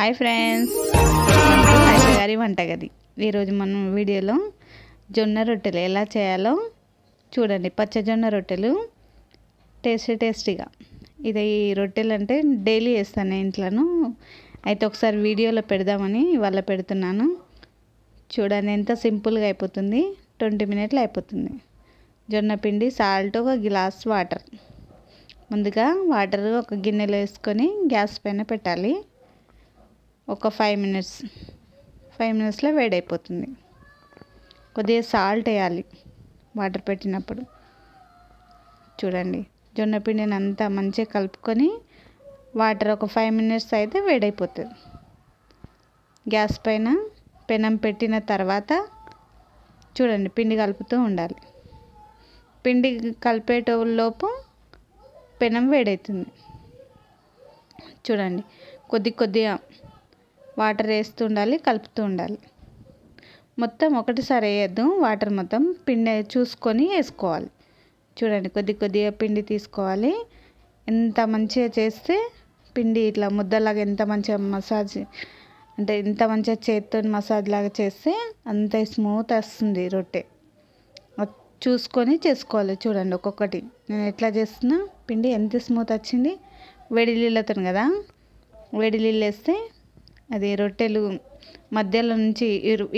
Hi friends, welcome to Ayesha గారి వంటగది. ఈరోజు మనం వీడియోలో జొన్న రొట్టెలు ఎలా చేయాలో చూడండి. పచ్చజొన్న రొట్టెలు టేస్టీగా. ఇది రొట్టెలు అంటే డైలీ చేస్తాను ఇంట్లోను. అయితే ఒకసారి వీడియోలో పెడదామని ఇవాళ పెడుతున్నాను. చూడండి ఎంత సింపుల్గా అయిపోతుంది. 20 మినిట్లు అయిపోతుంది. జొన్న పిండి, సాల్ట్, ఒక గ్లాస్ వాటర్. ముందుగా వాటర్ ఒక గిన్నెలో వేసుకొని గ్యాస్ పైన పెట్టాలి. ఒక 5 మినిట్స్లో వేడైపోతుంది. కొద్దిగా సాల్ట్ వేయాలి వాటర్ పెట్టినప్పుడు. చూడండి, జొన్న పిండిని అంతా మంచిగా కలుపుకొని వాటర్ ఒక 5 మినిట్స్ అయితే వేడైపోతుంది. గ్యాస్ పైన పెనం పెట్టిన తర్వాత చూడండి, పిండి కలుపుతూ ఉండాలి. పిండి కలిపేటలోపు పెనం వేడవుతుంది. చూడండి, కొద్దిగా వాటర్ వేస్తూ ఉండాలి, కలుపుతూ ఉండాలి. మొత్తం ఒకటిసారి వేయద్దు, వాటర్ మొత్తం పిండి చూసుకొని వేసుకోవాలి. చూడండి, కొద్దిగా పిండి తీసుకోవాలి. ఎంత మంచిగా చేస్తే పిండి ఇట్లా ముద్దలాగా ఎంత మంచిగా మసాజ్, అంటే ఎంత మంచిగా చేతితో మసాజ్ లాగా చేస్తే అంత స్మూత్ వస్తుంది రొట్టె. చూసుకొని చేసుకోవాలి. చూడండి, ఒక్కొక్కటి నేను ఎట్లా చేస్తున్నా, పిండి ఎంత స్మూత్ వచ్చింది. వేడి నీళ్ళతో కదా, వేడి నీళ్ళు వేస్తే అది రొట్టెలు మధ్యలో నుంచి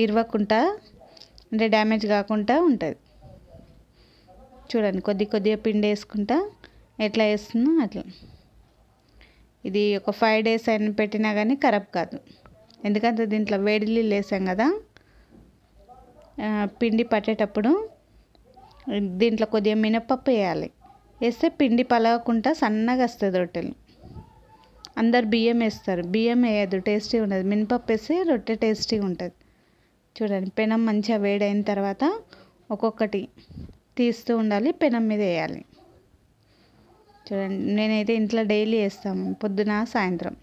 ఇరవకుండా, అంటే డ్యామేజ్ కాకుండా ఉంటుంది. చూడండి, కొద్దిగా పిండి వేసుకుంటా ఎట్లా వేస్తున్నా అట్లా. ఇది ఒక 5 డేస్ అయినా పెట్టినా కానీ ఖరాబ్ కాదు. ఎందుకంటే దీంట్లో వేడి నీళ్ళు వేసాం కదా. పిండి పట్టేటప్పుడు దీంట్లో కొద్దిగా మినపప్పు వేయాలి. వేస్తే పిండి పలగకుండా సన్నగా వస్తుంది రొట్టెలు. అందరు బియ్యం వేస్తారు, బియ్యం వేయద్దు, టేస్టీ ఉండదు. మినపప్పు వేస్తే రొట్టె టేస్టీగా ఉంటుంది. చూడండి, పెనం మంచిగా వేడైన తర్వాత ఒక్కొక్కటి తీస్తూ ఉండాలి, పెనం మీద వేయాలి. చూడండి, నేనైతే ఇంట్లో డైలీ వేస్తాము, పొద్దున సాయంత్రం.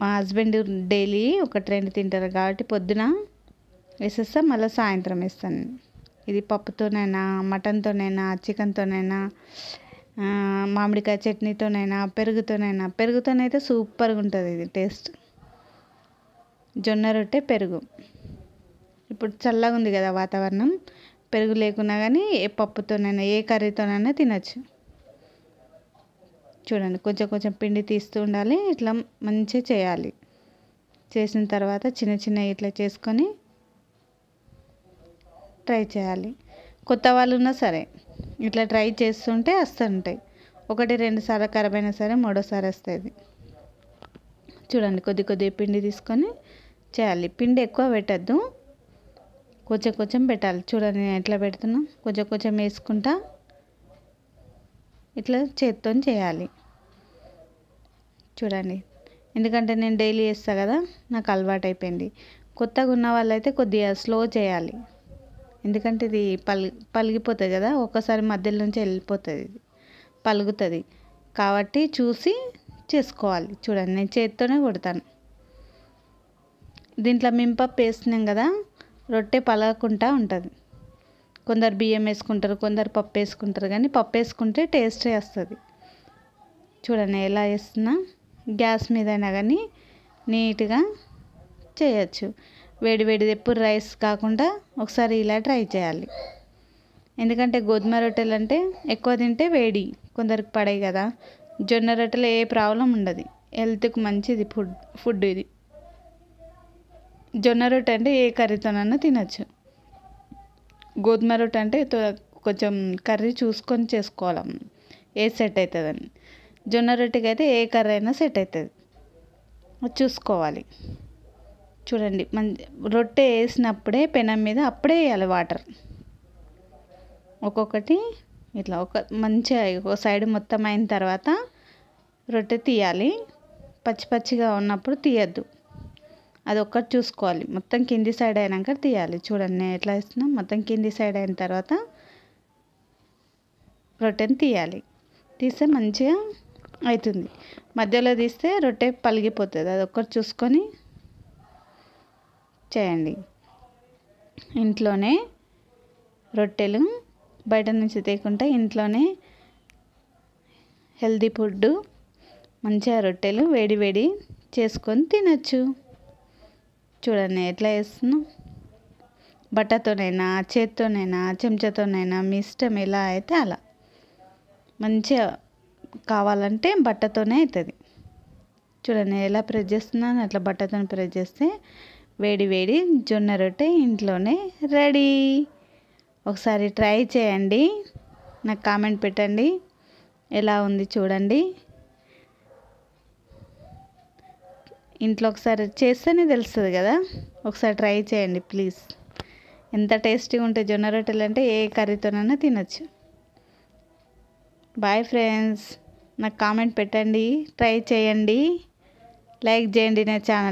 మా హస్బెండ్ డైలీ 1-2 తింటారు కాబట్టి పొద్దున వేసేస్తా, మళ్ళీ సాయంత్రం వేస్తాను. ఇది పప్పుతోనైనా, మటన్తోనైనా, చికెన్తోనైనా, మామిడికాయ చట్నీతోనైనా, పెరుగుతోనైతే సూపర్గా ఉంటుంది ఇది టేస్ట్. జొన్న రొట్టె పెరుగు. ఇప్పుడు చల్లగా ఉంది కదా వాతావరణం, పెరుగు లేకున్నా కానీ ఏ పప్పుతోనైనా, ఏ కర్రీతోనైనా తినచ్చు. చూడండి, కొంచెం పిండి తీస్తూ ఉండాలి. ఇట్లా మంచిగా చేయాలి. చేసిన తర్వాత చిన్న ఇట్లా చేసుకొని ట్రై చేయాలి. కొత్త వాళ్ళు ఉన్నా సరే ఇట్లా ట్రై చేస్తుంటే వస్తుంటాయి. 1-2 సార్లు ఖరాబ్ అయినా సరే మూడోసారి వస్తుంది. చూడండి, కొద్దిగా పిండి తీసుకొని చేయాలి. పిండి ఎక్కువ పెట్టద్దు, కొంచెం పెట్టాలి. చూడండి, నేను ఎట్లా పెడుతున్నా, కొంచెం వేసుకుంటా ఇట్లా చేత్తో చేయాలి. చూడండి, ఎందుకంటే నేను డైలీ చేస్తా కదా, నాకు అలవాటు అయిపోయింది. కొత్తగా ఉన్న వాళ్ళైతే కొద్దిగా స్లో చేయాలి. ఎందుకంటే ఇది పలిగిపోతుంది కదా, ఒక్కసారి మధ్యలో నుంచి వెళ్ళిపోతుంది, ఇది పలుగుతుంది. కాబట్టి చూసి చేసుకోవాలి. చూడండి, నేను చేతితోనే కొడతాను. దీంట్లో మినపప్పు వేస్తున్నాం కదా, రొట్టె పలగకుండా ఉంటుంది. కొందరు బియ్యం వేసుకుంటారు, కొందరు పప్పు వేసుకుంటారు, కానీ పప్పు వేసుకుంటే టేస్టే వస్తుంది. చూడండి ఎలా వేస్తున్నా. గ్యాస్ మీద అయినా కానీ నీట్గా చేయొచ్చు. వేడిది ఎప్పుడు రైస్ కాకుండా ఒకసారి ఇలా ట్రై చేయాలి. ఎందుకంటే గోధుమ రొట్టెలు అంటే ఎక్కువ తింటే వేడి కొందరికి పడాయి కదా. జొన్న రొట్టెలు ఏ ప్రాబ్లం ఉండదు, హెల్త్కి మంచిది ఫుడ్ ఇది. జొన్న రొట్టె అంటే ఏ కర్రీతోనైనా తినచ్చు. గోధుమ రొట్టె అంటే కొంచెం కర్రీ చూసుకొని చేసుకోవాలి, ఏ సెట్ అవుతుందని. జొన్న రొట్టెకి అయితే ఏ కర్రీ అయినా సెట్ అవుతుంది, చూసుకోవాలి. చూడండి, రొట్టె వేసినప్పుడే పెనం మీద అప్పుడే వేయాలి వాటర్. ఒక్కొక్కటి ఇట్లా మంచిగా ఒక సైడ్ మొత్తం అయిన తర్వాత రొట్టె తీయాలి. పచ్చిగా ఉన్నప్పుడు తీయద్దు, అది ఒక్కటి చూసుకోవాలి. మొత్తం కింది సైడ్ అయినాక తీయాలి. చూడండి, నేను ఎట్లా వేస్తున్నా. మొత్తం కింది సైడ్ అయిన తర్వాత రొట్టెని తీయాలి. తీస్తే మంచిగా అవుతుంది. మధ్యలో తీస్తే రొట్టె పలిగిపోతుంది. అది ఒక్కటి చూసుకొని చేయండి. ఇంట్లోనే రొట్టెలు బయట నుంచి తేకుండా ఇంట్లోనే హెల్తీ ఫుడ్ మంచిగా రొట్టెలు వేడి వేడి చేసుకొని తినచ్చు. చూడండి ఎట్లా వేస్తున్నా. బట్టతోనైనా, చేత్తోనైనా, చెంచాతోనైనా మీ ఇష్టం ఎలా అయితే అలా. మంచిగా కావాలంటే బట్టతోనే అవుతుంది. చూడండి ఎలా ప్రెస్ చేస్తున్నాను, అట్లా బట్టతో ప్రెస్ చేస్తే వేడి వేడి జొన్న రొట్టె ఇంట్లోనే రెడీ. ఒకసారి ట్రై చేయండి, నాకు కామెంట్ పెట్టండి ఎలా ఉంది చూడండి. ఇంట్లో ఒకసారి చేస్తేనే తెలుస్తుంది కదా, ఒకసారి ట్రై చేయండి ప్లీజ్. ఎంత టేస్టీగా ఉంటాయి జొన్న రొట్టెలు అంటే ఏ కర్రీతోనైనా తినచ్చు. బాయ్ ఫ్రెండ్స్, నాకు కామెంట్ పెట్టండి, ట్రై చేయండి, లైక్ చేయండి నా ఛానల్.